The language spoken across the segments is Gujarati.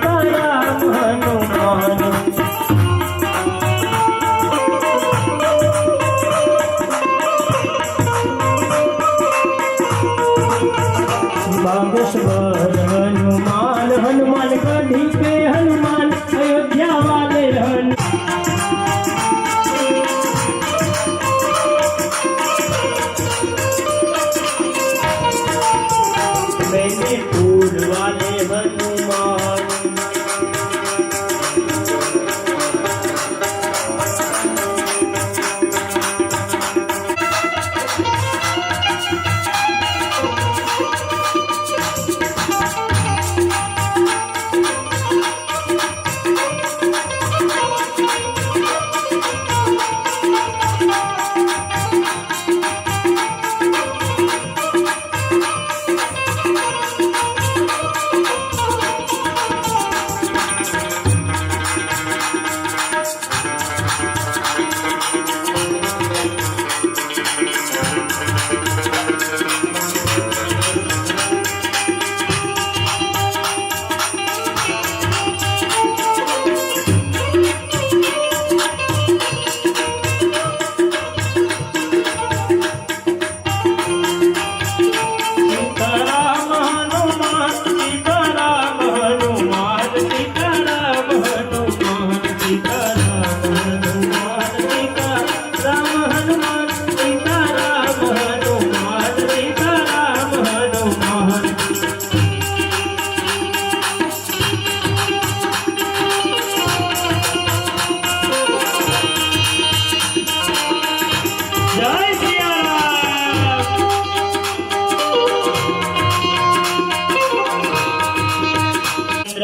सीताराम हनुमान। बागेश्वर हनुमान, हनुमान गढ़ी पे हनुमान, अयोध्या वाले हनुमान। फूल वाले हनुमान।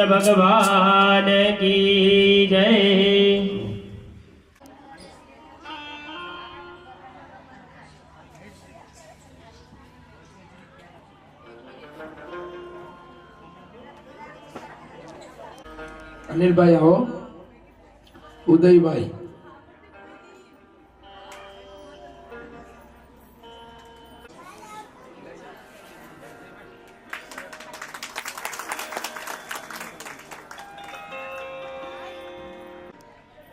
भगवान की जय। अनिल भाई आओ, उदय भाई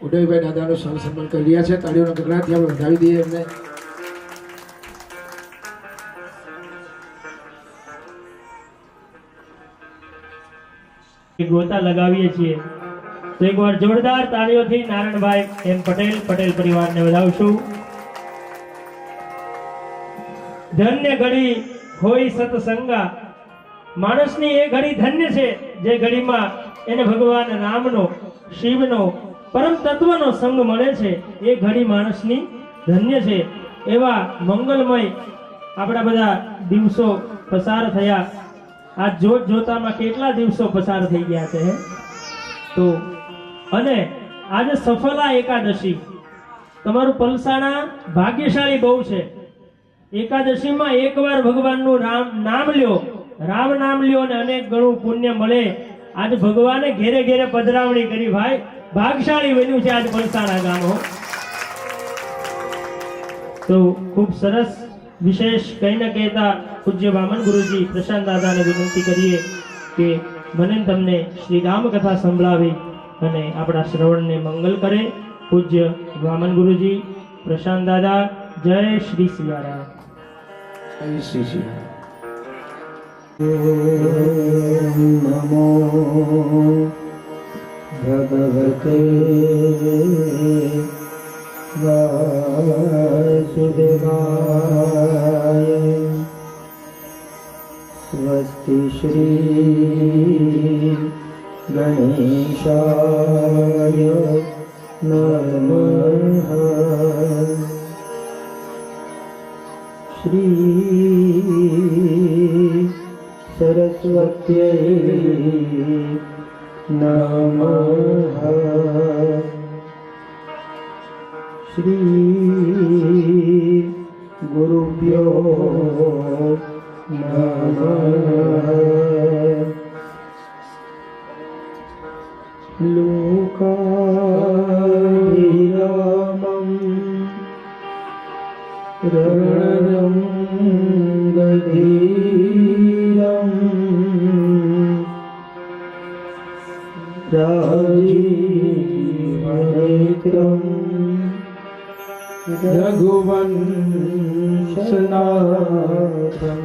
ઉદયભાઈ દાદાનું સૌ સન્માન કરી રહ્યા છે। તાળીઓના ગગડાથી આપણે વધાવી દઈએ એમને। ગોતા લગાવીએ છીએ તો એકવાર જોરદાર તાળીઓથી નારાયણભાઈ એમ પટેલ પરિવારને વધાવશું। ધન્ય ઘડી હોય સત્સંગા, માણસની એ ઘડી ધન્ય છે જે ઘડીમાં એને ભગવાન રામનો, શિવનો, પરમ તત્વનો સંગ મળે છે। એ ઘડી માણસની ધન્ય છે। એવા મંગલમય આપણા બધા દિવસો પસાર થયા। આ જોત જોતામાં કેટલા દિવસો પસાર થઈ ગયા છે તો અને આજે સફલા એકાદશી તમારું પલસાણા ભાગ્યશાળી બહુ છે। એકાદશીમાં એકવાર ભગવાનનું નામ લ્યો, રામ નામ લ્યો અને અનેક ગણું પુણ્ય મળે। આજે ભગવાને ઘેરે ઘેરે પધરાવણી કરી। ભાઈ ભાગશાળી બન્યું છે આજ પલસાણા ગામ। તો ખૂબ સરસ વિશેષ કઈ ન કહેતા પૂજ્ય વામન ગુરુજી પ્રશાંત દાદાને વિનંતી કરીએ કે મને તમને શ્રી રામ કથા સંભળાવી અને આપણા શ્રવણને મંગલ કરે। પૂજ્ય વામન ગુરુજી, પ્રશાંત દાદા, જય શ્રી સિયારામ। જય શ્રી સિયારામ। नमो भगवते वासुदेवाय। स्वस्ति श्री गणेशाय नमः। श्री सरस्वत्यै नमः। श्री गुरुभ्यो नमः। लोकाभिरामं रणरङ्गधीरं राजीवनेत्रं रघुवंशनाथम्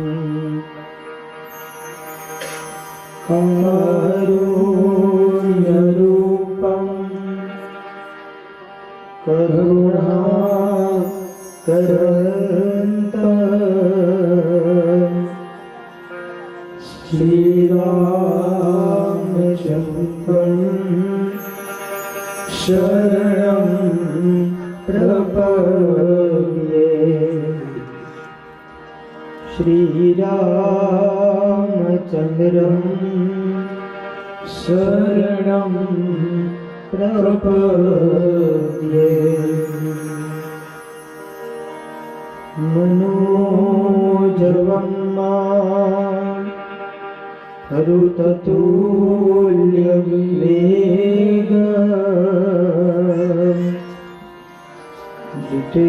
कारुण्यरूपं करुणाकरन्तम् श्रीरामचन्द्रं शरणं प्रपद्ये श्रीरामचन्द्रं शरणं प्रपद्ये मनोजवं मां हरुततुल्यवेग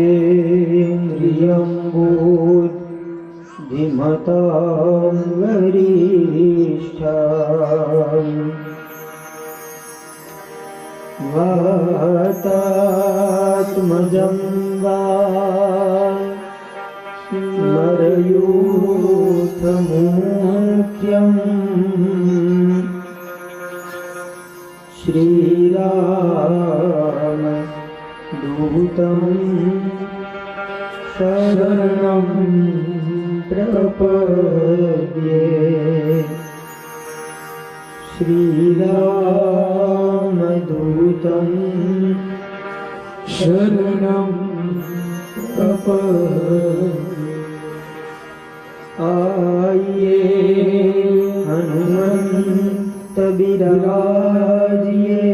जितेन्द्रियं बुद्धिमतां वरिष्ठम् वातात्मजं वा स्मरयूथमुख्यम् श्रीराम दूतं शरणं प्रपद्ये श्रीरामदूतं शरणं प्रपद्ये आइए हनुमंत बिराजिए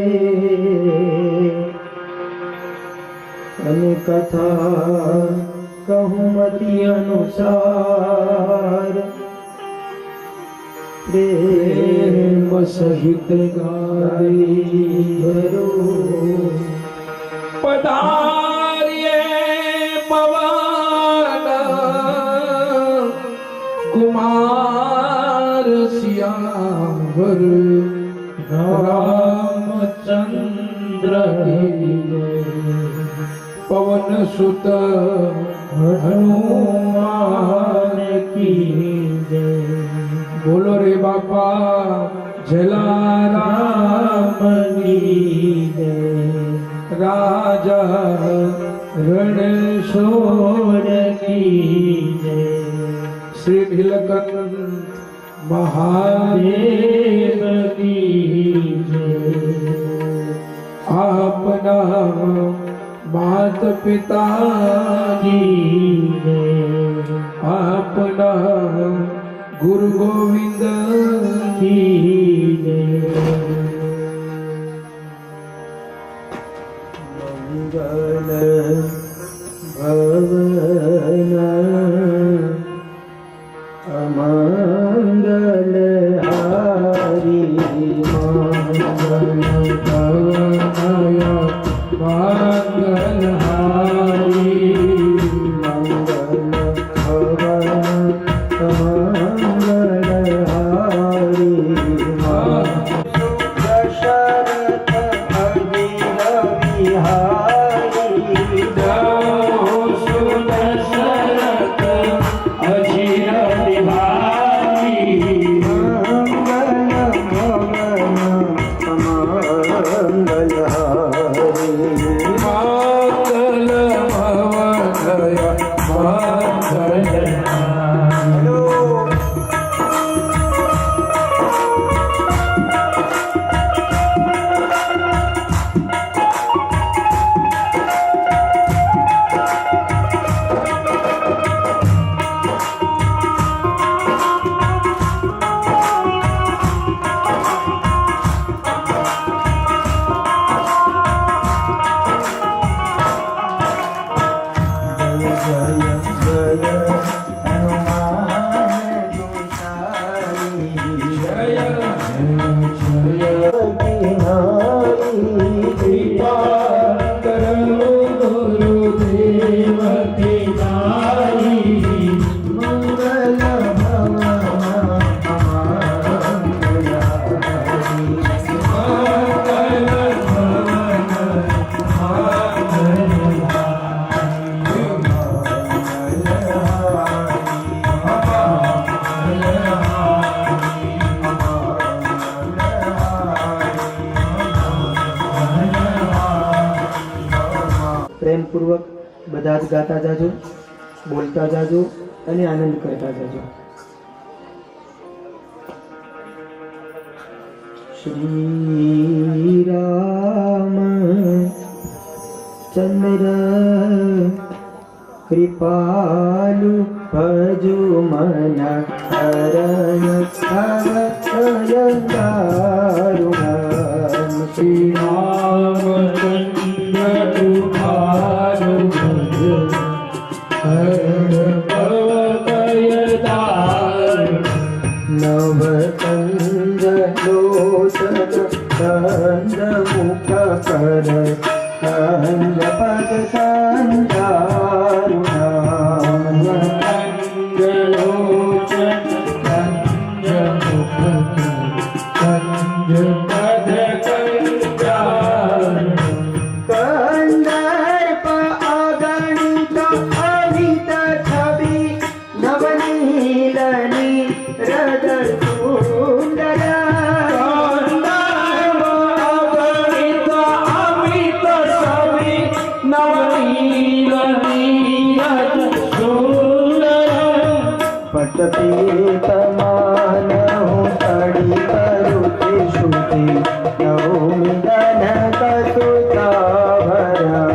अन कथा कहूँ मति अनुसार प्रेम सहित गाई भरो पधारिए पवन कुमार सियावर रामचंद्र पवन सुत हनुमान की जय। बोलो रे बापा जलाराम की जय। राजा रणछोड़ की जय। श्री नीलकंठ महादेव की जय। अपना मात पिता की जय। अपना गुरु गोविंद की जय। मंगल भवन अमंगल हारी मंगल भवनय मंगलहारी मंगल भवन अमंगल हारी दशरथ अजीर बिहारी दशरथ अजीर बिहारी मंगल भवन अमंगल हारी પ્રેમપૂર્વક બધા જ ગાતા જાજો, બોલતા જાજો અને આનંદ કરતા જાજો. શ્રી રામ ચંદ્ર કૃપાલુ ભજો મન હરણ ભવયંકારુણમ. શ્રી નવકંજલોચન કંદમુખ કર કંદ પદ કંદર્પ અગણિત અમિત છબી નવનીલની હૃદય સુંદર. પટપીતમાન હું તડી કરું તે શુદ્ધિ નવમિદન કસુતા ભરા.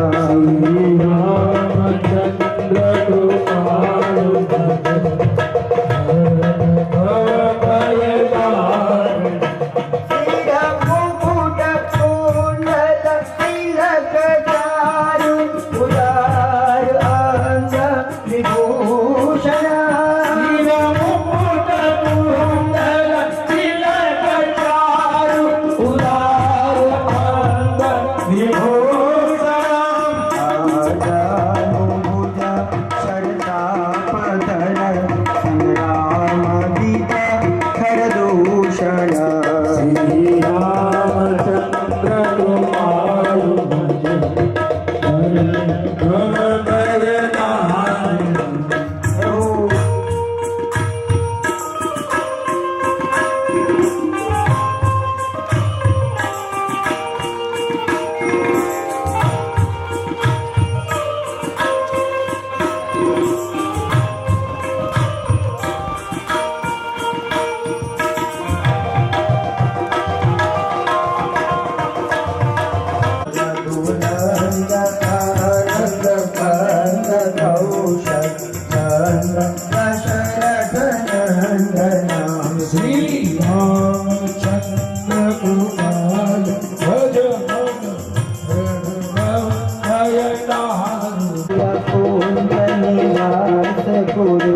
ગુરુ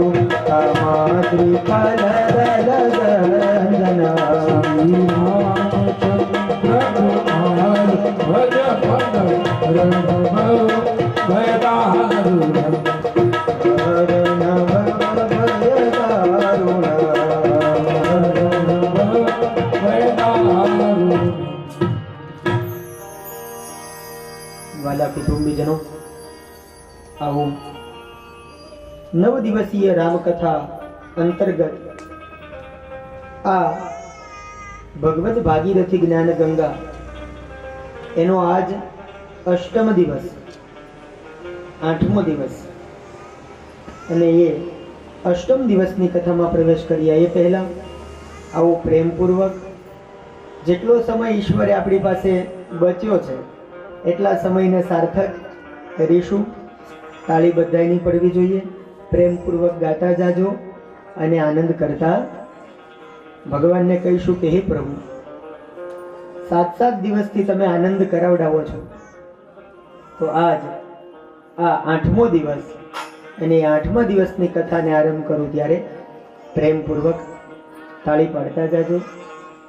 અમાત્રી વાલા કુટુંબીજનો, આવું 9 દિવસીય રામકથા અંતર્ગત આ ભગવત ભાગીરથી જ્ઞાન ગંગા એનો આજ અષ્ટમ દિવસ, 8મો દિવસ, અને એ અષ્ટમ દિવસની કથામાં પ્રવેશ કર્યા એ પહેલા આવું પ્રેમપૂર્વક જેટલો સમય ઈશ્વરે આપણી પાસે બચ્યો છે એટલા સમયને સાર્થક કરીશું. તાળી બધાયની પડવી જોઈએ. પ્રેમપૂર્વક ગાતા જાજો અને આનંદ કરતા ભગવાનને કહીશું કે હે પ્રભુ, 7 દિવસથી તમે આનંદ કરાવડાવો છો, તો આજ આ 8મો દિવસ અને 8મા દિવસની કથાને આરંભ કરું ત્યારે પ્રેમપૂર્વક તાળી પાડતા જાજો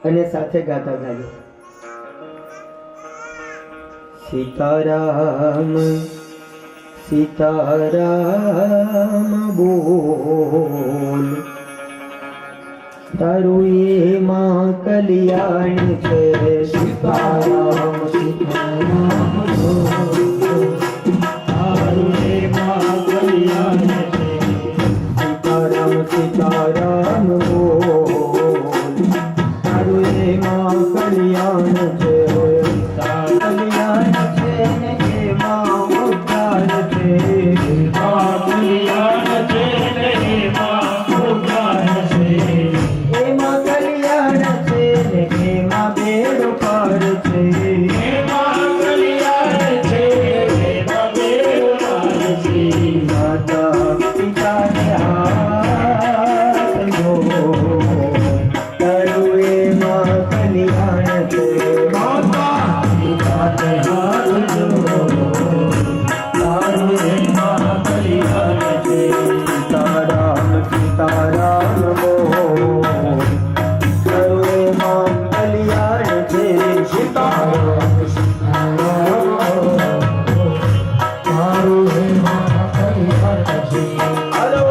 અને સાથે ગાતા જાજો. સીતારામ સીતારામ બોલ, તારું એમાં કલ્યાણ છે. સીતારામ સીતારામ બોલ, તારું એમાં કલ્યાણ છે. સીતારામ સીતારામ બોલ, તારું એમાં કલ્યાણ છે. કલ્યાણ છે ને એમાં ઉદ્ધાર તારું હે મહાકલ્યાણ હાલો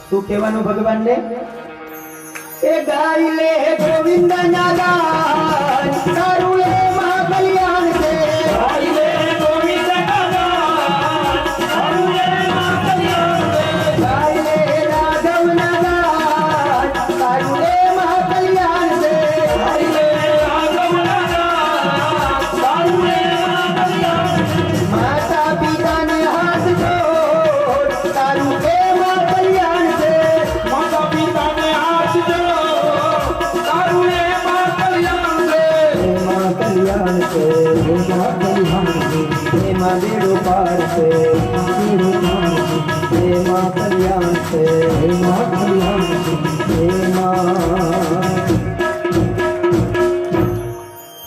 શું કહેવાનું ભગવાનને એ ગાય લે ગોવિંદ ના ગાન તારું એ મહાકલ્યાણ છે ગાય લે ગોવિંદ ના ગાન તારું એ મહાકલ્યાણ છે ગાય લે રાઘવ ના ગાન તારું એ મહાકલ્યાણ છે ગાય લે રાઘવ ના ગાન તારું એ મહાકલ્યાણ છે માતા પિતાને હાથ જોડ તારું એ મહાકલ્યાણ છે માતા પિતાને હાથ જોડ તારું એ મહાકલ્યાણ છે મહાકલ્યાણ છે મહાકલ્યાણ છે હે મા બેડો પાર છે હે મહાકલ્યાણ છે હે મહાકલ્યાણ છે હે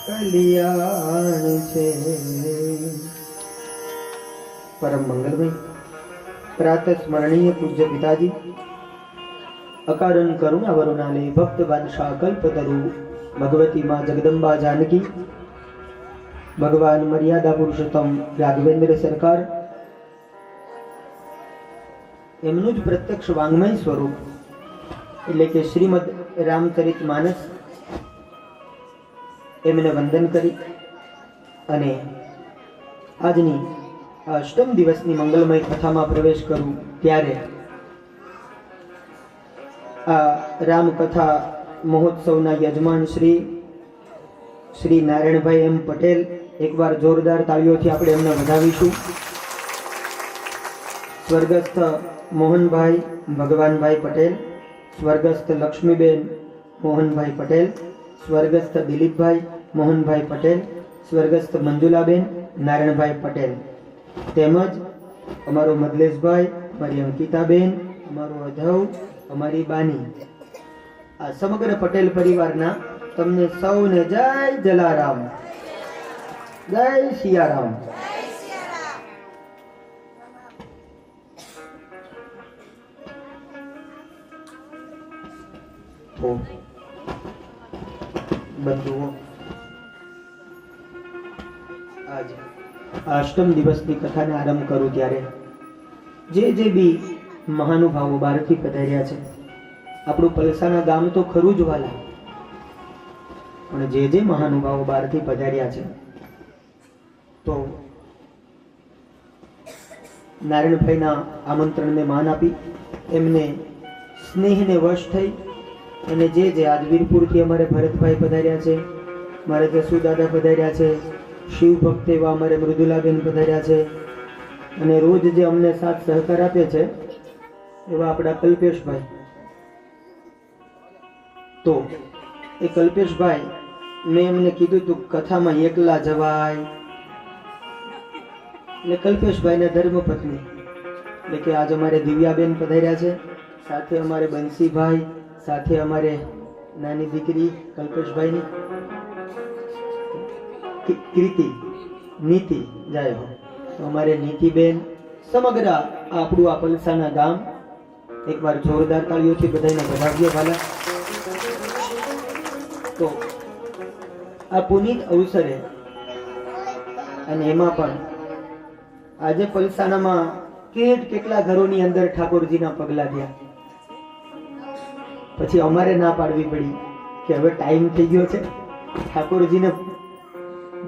કલ્યાણ છે परम मंगलमय प्रातः स्मरणीय पूज्य पिताजी अकारण करुणा वरुणाले भक्त बादशाह कल्पतरु भगवती माँ जगदम्बा जानकी भगवान मर्यादा पुरुषोत्तम राघवेंद्र सरकार एमनुं ज प्रत्यक्ष वाङ्मय स्वरूप એટલે કે શ્રીમદ રામચરિત માનસ એમને વંદન કરી અને આજની અષ્ટમ દિવસની મંગલમય કથામાં પ્રવેશ કરું ત્યારે આ રામકથા મહોત્સવના યજમાન શ્રી નારાયણભાઈ એમ પટેલ, એકવાર જોરદાર તાળીઓથી આપણે એમને વધાવીશું. સ્વર્ગસ્થ મોહનભાઈ ભગવાનભાઈ પટેલ, સ્વર્ગસ્થ લક્ષ્મીબેન મોહનભાઈ પટેલ, સ્વર્ગસ્થ દિલીપભાઈ મોહનભાઈ પટેલ, સ્વર્ગસ્થ મંજુલાબેન નારાયણભાઈ પટેલ, તેમજ અમારો મદલેશભાઈ, અમારી અંકિતાબેન, અમારો અધવ, અમારી બાની, આ સમગ્ર પટેલ પરિવારના તમને સૌને જય જલારામ, જય સિયારામ. તો બંધુઓ, આજ અષ્ટમ દિવસની કથાને આરંભ કરું ત્યારે જે બી મહાનુભાવો બહારથી પધાર્યા છે, આપણું પલસાણા ગામ તો ખરું જ વાલા, પણ જે મહાનુભાવો બહારથી પધાર્યા છે, તો નારાયણભાઈના આમંત્રણને માન આપી એમને સ્નેહને વશ થઈ અને જે આજ વીરપુરથી અમારે ભરતભાઈ પધાર્યા છે, મારે જસુદાદા પધાર્યા છે, શિવ ભક્ત એવા અમારે મૃદુલાબેન પધાર્યા છે, અને રોજ જે અમને સાથ સહકાર આપે છે એવા આપણા કલ્પેશભાઈ. તો એ કલ્પેશભાઈ, મેં એમને કીધું તું કથામાં એકલા જવાય, એટલે કલ્પેશભાઈના ધર્મપત્ની એટલે કે આજ અમારે દિવ્યાબેન પધાર્યા છે, સાથે અમારે બંસીભાઈ, સાથે અમારે નાની દીકરી કલ્પેશભાઈની કીર્તિ, નીતિ જાય હો, તો અમારે નીતિબેન, સમગ્ર આપણું આ પલસાના ગામ, એકવાર જોરદાર તાળીઓથી બધાને વધાવીએ ભાલા. તો આ પુનિત અવસરે અને એમાં પણ આજે પલસાણામાં કેટલા ઘરોની અંદર ઠાકોરજીના પગલા થયા, પછી અમારે ના પાડવી પડી કે હવે ટાઈમ થઈ ગયો છે, ઠાકોરજીને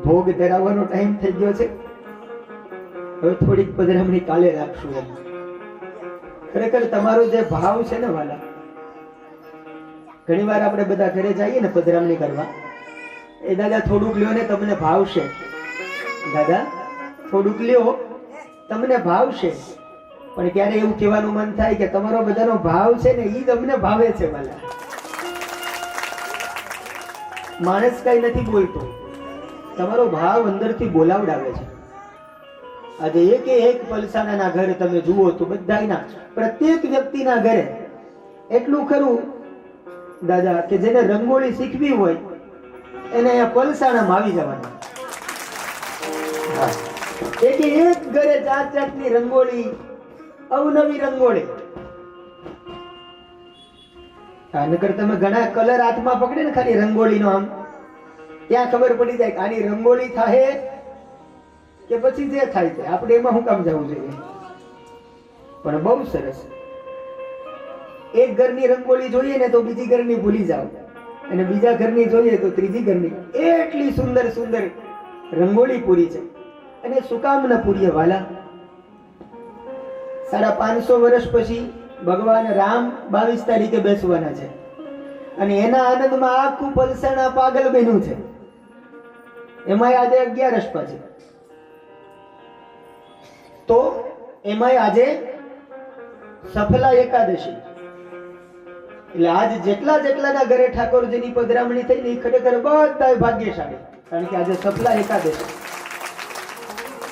ભોગ ધરાવવાનો ટાઈમ થઈ ગયો છે, હવે થોડીક પધરામણી કાલે રાખશું. એમ ખરેખર તમારો જે ભાવ છે ને વાલા, ઘણી વાર આપણે બધા ઘરે જઈએ ને પધરામણી કરવા, એ દાદા થોડુંક લ્યો ને તમને ભાવશે, દાદા થોડુંક લ્યો તમને ભાવશે, પણ ક્યારે એવું કહેવાનું મન થાય કે તમારો બધાનો ભાવ છે ને ઈ તમને ભાવે છે વાલા. માણસ કઈ નથી બોલતો, તમારો ભાવ અંદરથી બોલાવડાવે છે. આજે એક પલસાણાના ઘર તમે જુઓ તો બધાના, પ્રત્યેક વ્યક્તિના ઘરે એટલું ખરું દાદા કે જેને રંગોળી શીખવી હોય એને અહીંયા પલસાણામાં આવી જવાનું. એક ઘરે જાતની રંગોળી, અવનવી રંગોળી. નકર તમે ઘણા કલર હાથમાં પકડે ને ખાલી રંગોળીનો, આમ ત્યાં ખબર પડી જાય કે આની રંગોળી થાય કે પછી જે થાય છે, આપણે એમાં શું કામ જવું જોઈએ. પણ બહુ સરસ, એક ઘરની રંગોળી જોઈએ ને તો બીજી ઘરની ભૂલી જાવ, અને બીજા ઘરની જોઈએ તો ત્રીજી ઘરની. એટલી સુંદર સુંદર રંગોળી પૂરી છે. અને શું કામ ન પૂરીએ વાલા? 550 વર્ષ પછી ભગવાન રામ 22 તારીખે બેસવાના છે, અને એના આનંદમાં આખું પલસાણા પાગલ બન્યું છે. એમાંય આજે 11 પછી, તો એમાંય આજે સફલા એકાદશી. એટલે આજ જેટલાના ઘરે ઠાકોરજીની પધરામણી થઈ ને એ ખરેખર બધા ભાગ્યશાળી, કારણ કે આજે સફલા એકાદશી.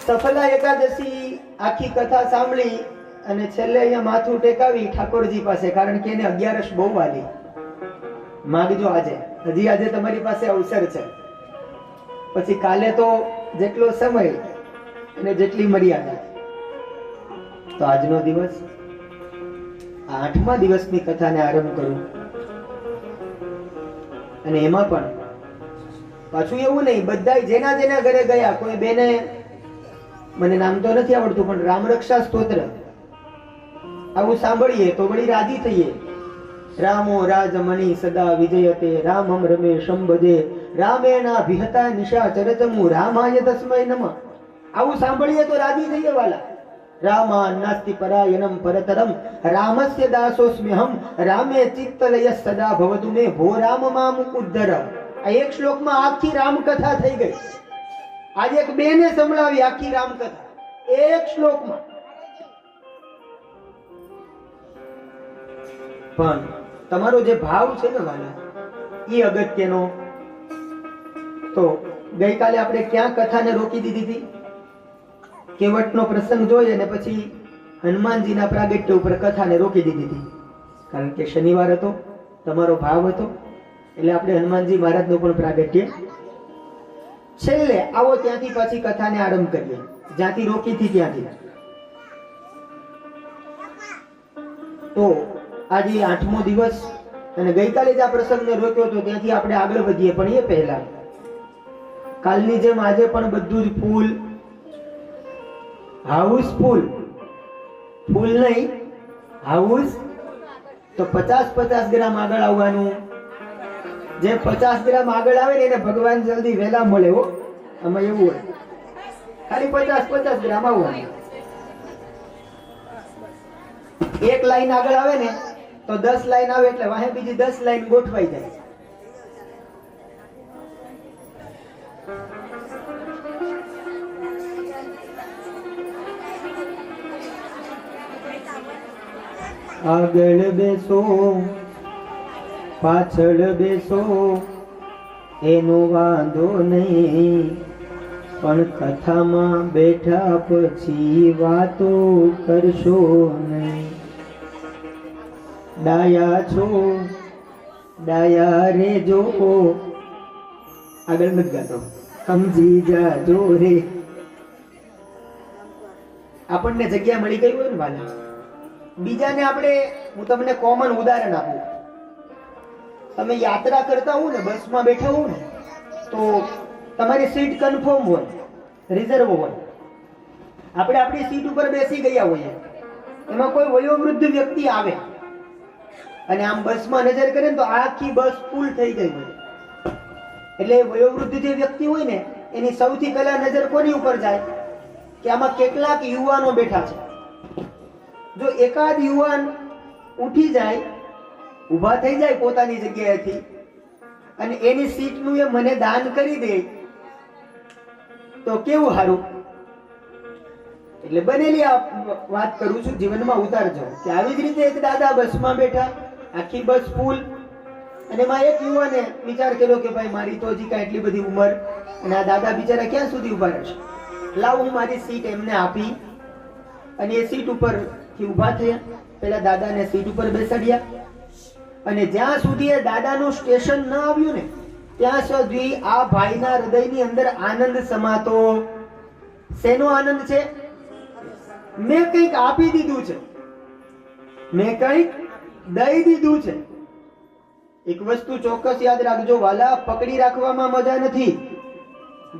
સફલા એકાદશી આખી કથા સાંભળી અને છેલ્લે અહીંયા માથું ટેકાવી ઠાકોરજી પાસે, કારણ કે એને 11 બહુ વાલી. માંગજો આજે, હજી આજે તમારી પાસે અવસર છે. પછી કાલે તો જેટલો સમય અને જેટલી મર્યાદા. તો આજનો દિવસ, આ 8મા દિવસની કથાને આરંભ કરું. અને એમાં પણ પાછું એવું નહીં, બધા જેના ઘરે ગયા, કોઈ બેને, મને નામ તો નથી આવડતું, પણ રામરક્ષા સ્તોત્ર આવું સાંભળીએ તો વળી રાજી થઈએ. રામો રાજમણી સદા વિજયતે, રામમ રમેશમ ભજે, રામેણા વિહતા નિશા ચરચમુ, રામાય તસ્મૈ નમઃ. આવું સાંભળીએ તો રાજી થઈએ વાલા. રામા નાસ્તિ પરાયણમ પરતરમ રામસ્ય દાસોસ્મ્યહમ રામે ચિત્તલય સદા ભવતુ મે ભો રામ મામ ઉદ્ધર. આ એક શ્લોકમાં આખી રામકથા થઈ ગઈ. આજે એક બેને સંભળાવી આખી રામકથા એક શ્લોકમાં. પણ તમારો જે ભાવ છે ને વાલા, એ અગત્યનો. તો ગઈકાલે આપણે ક્યાં કથાને રોકી દીધી હતી? કેવટનો પ્રસંગ જોઈ અને પછી હનુમાનજીના પ્રાગટ્ય ઉપર કથાને રોકી દીધી હતી. કારણ કે શનિવાર હતો, તમારો ભાવ હતો, એટલે આપણે હનુમાનજી મહારાજનો પણ પ્રાગટ્ય છેલ્લે આવો ત્યાંથી પછી કથાને આરંભ કરીએ, જ્યાંથી રોકી હતી ત્યાંથી. તો આજે 8મો દિવસ અને ગઈકાલે જ આ પ્રસંગને રોક્યો હતો, ત્યાંથી આપણે આગળ વધીએ. પણ એ પહેલા કાલની જેમ આજે પણ બધું જ ફૂલ હાઉસફુલ. ફૂલ નહીં, હાઉસ. તો 50-50 ગ્રામ આગળ આવવાનું. જે 50 ગ્રામ આગળ આવે ને એને ભગવાન જલ્દી વહેલા મળે. હો, આમાં એવું હોય, ખાલી 50-50 ગ્રામ આવવાનું. એક લાઈન આગળ આવે ને તો 10 લાઈન આવે, એટલે વાહે બીજી 10 લાઈન ગોઠવાઈ જાય. આગળ બેસો પાછળ બેસો એનો વાંધો નહીં, પણ કથામાં બેઠા પછી વાતો કરશો નહીં. ડાયા છો ડાયા રેજો, આગળ નથી ગાતો, સમજી જાજો રે. આપણને જગ્યા મળી ગઈ હોય ને વાલા, બીજાને આપણે, હું તમને કોમન ઉદાહરણ આપું. તમે યાત્રા કરતા હો ને, બસમાં બેઠા હો ને, તો તમારી સીટ કન્ફર્મ હોય, રિઝર્વ હોય. આપણે આપણી સીટ ઉપર બેસી ગયા હોઈએ, એમાં કોઈ વયોવૃદ્ધ વ્યક્તિ આવે અને આમ બસમાં નજર કરે ને તો આખી બસ ફૂલ થઈ ગઈ હોય. એટલે વયોવૃદ્ધ જે વ્યક્તિ હોય ને, એની સૌથી પહેલા નજર કોની ઉપર જાય કે આમાં કેટલાક યુવાનો બેઠા છે. જો એકાદ યુવાન ઉઠી જાય, ઊભા થઈ જાય પોતાની જગ્યાએથી અને એની સીટનું એ મને દાન કરી દે તો કેવું સારું. એટલે બનેલી આ વાત કરું છું, જીવનમાં ઉતારજો કે આવી જ રીતે એક દાદા બસમાં બેઠા, આખી બસ ફૂલ, અને એમાં એક યુવાને વિચાર કર્યો કે ભાઈ મારી તો હજી કાંઈ એટલી બધી ઉંમર, અને આ દાદા બિચારા ક્યાં સુધી ઉભા રહેશે, લાવ હું મારી સીટ એમને આપી. અને એ સીટ ઉપર ઉભા થયા, પેલા દાદાને સીટ ઉપર બેસાડ્યા, અને જ્યાં સુધી એ દાદાનું સ્ટેશન ન આવ્યું ને ત્યાં સુધી આ ભાઈના હૃદયની અંદર આનંદ સમાતો. શેનો આનંદ છે? મેં કંઈક આપી દીધું છે, મેં કંઈક દઈ દીધું છે. એક વસ્તુ ચોક્કસ યાદ રાખજો વાલા, પકડી રાખવામાં મજા નથી.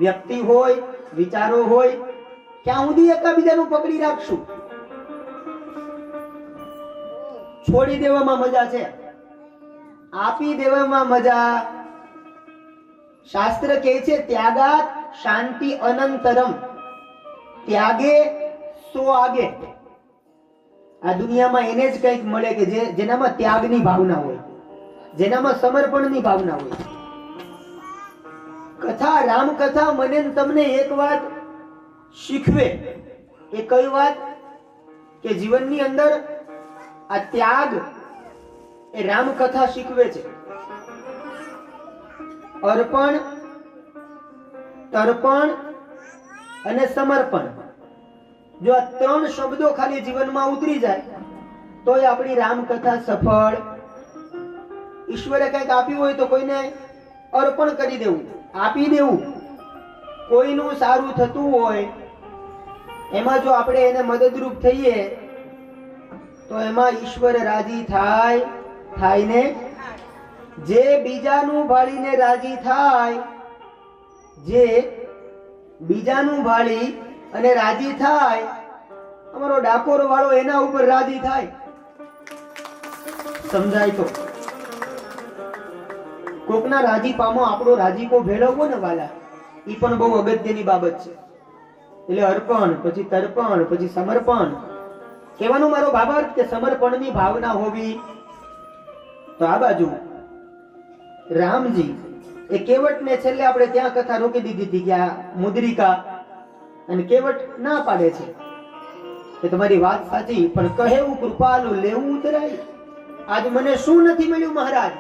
વ્યક્તિ હોય, વિચારો હોય, ક્યાં સુધી એકાબીજાનું પકડી રાખશું? છોડી દેવામાં મજા છે, આપી દેવામાં મજા. શાસ્ત્ર કહે છે ત્યાગાત શાંતિ અનંતરમ, ત્યાગે સો આગે. આ દુનિયામાં એને જ કંઈક મળે કે જેનામાં ત્યાગની ભાવના હોય, જેનામાં સમર્પણની ભાવના હોય. કથા, રામકથા મને તમને એક વાત શીખવે. એ કઈ વાત? કે જીવનની અંદર આ ત્યાગ એ રામકથા શીખવે છે. અર્પણ, તર્પણ અને સમર્પણ, જો આ 3 શબ્દો ખાલી જીવનમાં ઉતરી જાય તો આપણી રામકથા સફળ. ઈશ્વરે કંઈક આપ્યું હોય તો કોઈને અર્પણ કરી દેવું, આપી દેવું. કોઈનું સારું થતું હોય એમાં જો આપણે એને મદદરૂપ થઈએ તો એમાં ઈશ્વર રાજી થાય ને. જે બીજાનું ભાળીને રાજી થાય, જે બીજાનું ભાળી અને રાજી થાય, અમારો ડાકોર વાળો એના ઉપર રાજી થાય. સમજાય તો? કોકના રાજીપામાં આપણો રાજીપો ભેળવવો ને વાલા, એ પણ બહુ અગત્યની બાબત છે. એટલે અર્પણ, પછી તર્પણ, પછી સમર્પણ. કહેવાનો મારો ભાવાર્થ કે સમર્પણની ભાવના હોવી. તો આ બાજુ રામજી એ કેવટને છેલ્લે આપણે ત્યાં કથા રોકી દીધી હતી કે આ મુદ્રિકા, અને કેવટ ના પાડે છે કે તમારી વાત સાચી, પણ કહેવું કૃપાલું લેવું ઉતરાય. આજ મને શું નથી મળ્યું મહારાજ?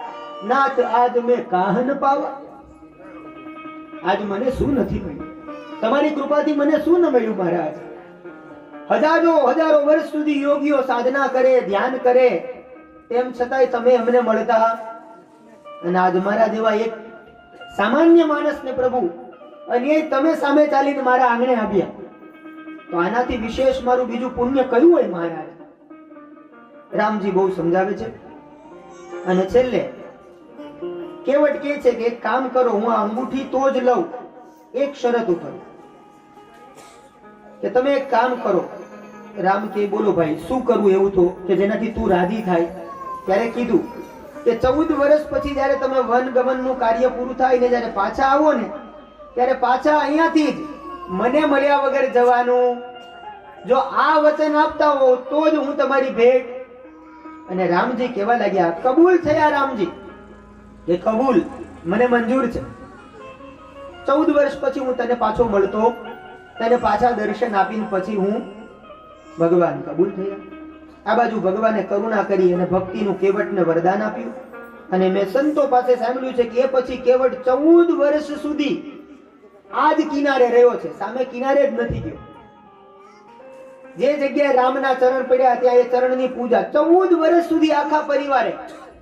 નાથ આજ મેં કાહન પાવા. આજ મને શું નથી મળ્યું? તમારી કૃપાથી મને શું ન મળ્યું મહારાજ? હજારો વર્ષ સુધી યોગીઓ સાધના કરે, ધ્યાન કરે, તેમ છતાંય તમે અમને મળતા, અને આજ મારા જેવા એક સામાન્ય માણસને પ્રભુ, અને એ તમે સામે ચાલીને મારા આંગણે આવ્યા, તો આનાથી વિશેષ મારું બીજું પુણ્ય કયું હોય મહારાજ? રામજી બહુ સમજાવે છે. અને છેલ્લે કેવટ કહે છે કે એક કામ કરો, હું આ અંગૂઠી તો જ લઉં એક શરત ઉપર, કે તમે એક કામ કરો. રામ કે બોલો ભાઈ, શું કરવું એવું તો કે જેનાથી તું રાજી થાય? ત્યારે કીધું કે 14 વર્ષ પછી જયારે તમે વન ગમનનું કાર્ય પૂરું થાય ને જયારે પાછા આવો ને, ત્યારે પાછા અહીંયાથી જ મને મળ્યા વગર જવાનું. જો આ વચન આપતા હો તો જ હું તમારી ભેટ. અને રામજી કહેવા લાગ્યા, કબૂલ થયા રામજી, કે કબૂલ, મને મંજૂર છે. 14 વર્ષ પછી હું તને પાછો મળતો, તને પાછા દર્શન આપીને પછી હું ભગવાન કબૂલ થયા. આ બાજુ ભગવાને કરુણા કરી અને ભક્તિનું કેવટને વરદાન આપ્યું. અને મેં સંતો પાસે સાંભળ્યું છે કે એ પછી કેવટ 14 વર્ષ સુધી આ જ કિનારે રહ્યો છે, સામે કિનારે જ નથી ગયો. જે જગ્યાએ રામના ચરણ પડ્યા ત્યાં એ ચરણની પૂજા 14 વર્ષ સુધી આખા પરિવારે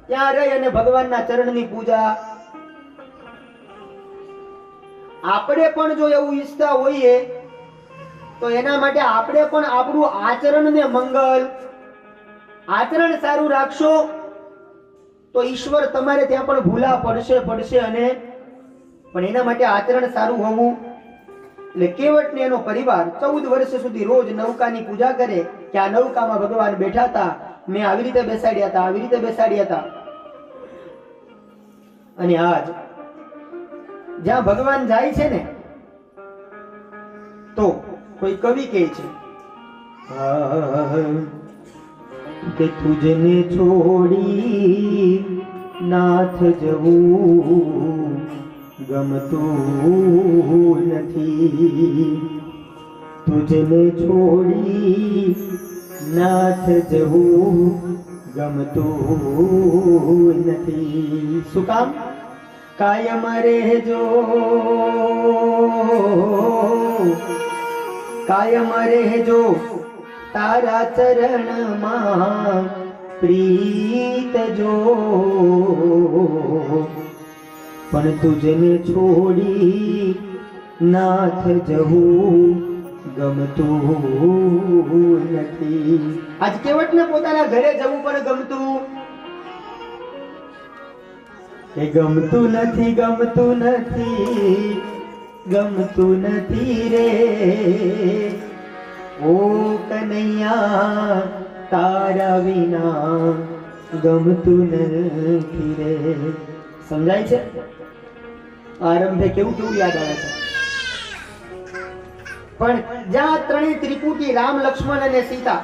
ત્યાં રહી અને ભગવાનના ચરણની પૂજા. આપણે પણ જો એવું ઈચ્છતા હોઈએ તો એના માટે આપણે પણ આપણું આચરણને મંગલ, આચરણ સારું રાખશો તો ઈશ્વર તમારે ત્યાં પણ ભૂલા પડશે. અને પણ એના માટે આચરણ સારું હોવું. એટલે કેવટ ને એનો પરિવાર 14 વર્ષ સુધી રોજ નૌકાની પૂજા કરે કે આ નૌકામાં ભગવાન બેઠા હતા, મેં આવી રીતે બેસાડ્યા હતા, આવી રીતે બેસાડ્યા હતા. અને આજ જ્યાં ભગવાન જાય છે ને, તો કોઈ કવિ કહે છે કે તુજને છોડી નાથ જવું ગમતું નથી. તુજને છોડી નાથ જવું ગમતું નથી. શું કામ? કાયમ રહેજો, કાયમ રહેજો તારા ચરણમાં પ્રીત જો, પણ તુજને છોડી નાથ જવું ગમતું નથી. આજ કેવટને પોતાના ઘરે જવું પણ ગમતું કે ગમતું નથી, ગમતું નથી, ગમતું નથી રે ઓ કનૈયા, તારા વિના ગમતું નથી રે. સમજાય છે? આરંભે કેવું કેવું યાદ આવે છે. પણ જ્યાં ત્રણેય ત્રિપુટી રામ, લક્ષ્મણ અને સીતા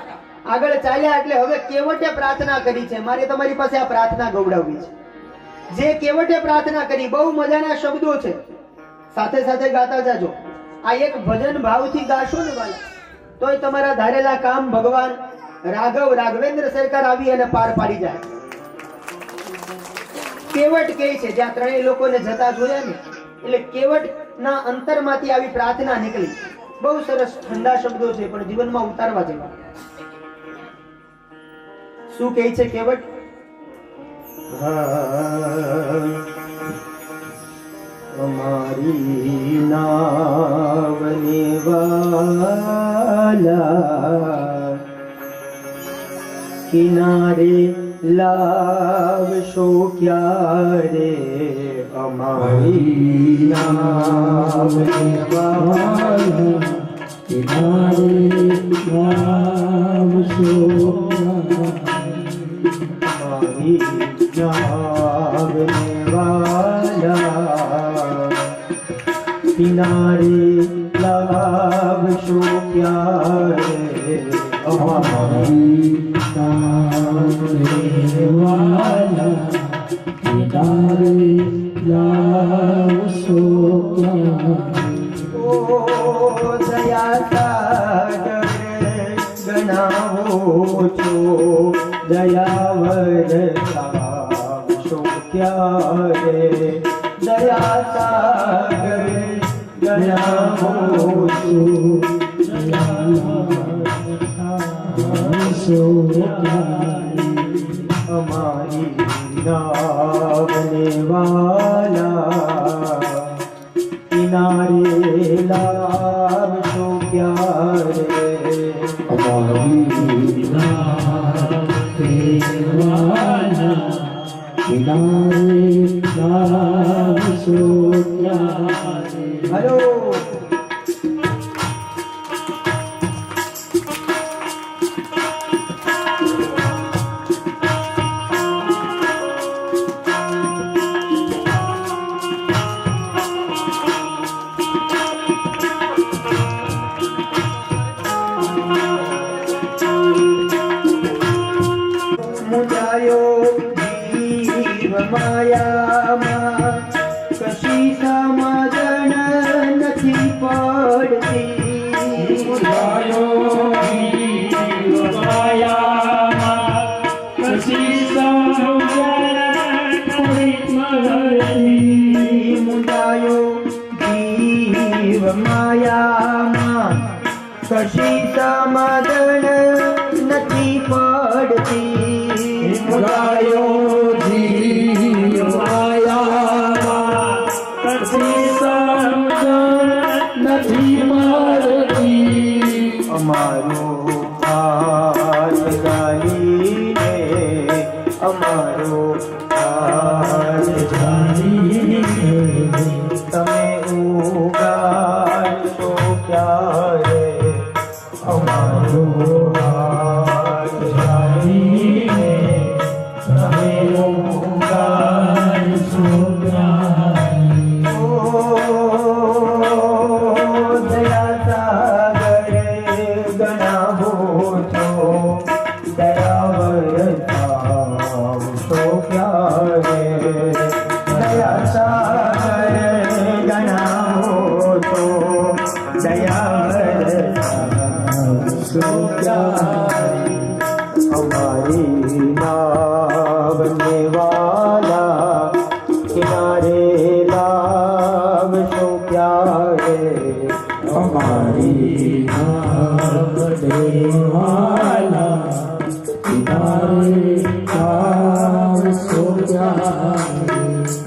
આગળ ચાલ્યા, એટલે હવે કેવટે પ્રાર્થના કરી છે. મારે તમારી પાસે આ પ્રાર્થના ગૌડાવવી છે. જે કેવટે પ્રાર્થના કરી, બહુ મજાના શબ્દો છે, સાથે સાથે ગાતા જાજો. આ એક ભજન ભાવથી ગાશો ને વાલા, તોય તમારા ધારેલા કામ ભગવાન રાઘવેન્દ્ર સરકાર આવી અને પાર પાડી જાય. કેવટ કહે છે, જ્યાં ત્રણેય લોકોને જતા જોયા ને, એટલે કેવટ ના અંતરમાંથી આવી પ્રાર્થના નીકળી. બહુ સરસ ઠંડા શબ્દો છે, પણ જીવનમાં ઉતારવા જેવા. શું કહે છે કેવટ? અમારી નાવને વાલા કિનારે લાવશો ક્યારે? અમારી નાવને વાલા કિનારે લાવશો અમારી નાવને વાલા કિનારે લાવશો ક્યારે અમારી વાલા કિનારે લાવશો ઓ દયા સાગર ગણાવો છો દયાવર લાવશો ક્યારે દયા સાગર ગણાવો છો અમારી નાવને વાલા કિનારે લાવશો ક્યારે અમારી વાલા કિનારે લાવશો હલો મુજાયો જીવ માયામાં કશી સમજણ નથી પડતી મુજાયો જીવ માયામાં કશી સમજણ નથી પડતી મુરાયો જીવ માયામાં કશી સમજણ નથી મળતી અમારો હાથ ગાલીને અમારો હાથ જાણીને તમે ઉગાડશો ક્યારે અમારો હાથ જાણીને તમે ઉગાડશો ક્યારે ઓ દયા સાગર ગણાવો છો દયાવર થાવશો ક્યારે દયા સાગર ગણાવો છો દયાવર થાવશો ક્યારે અમારી નાવને વાલા કિનારે લાવશો ક્યારે અમારી નાવ દેવાલા કિનારે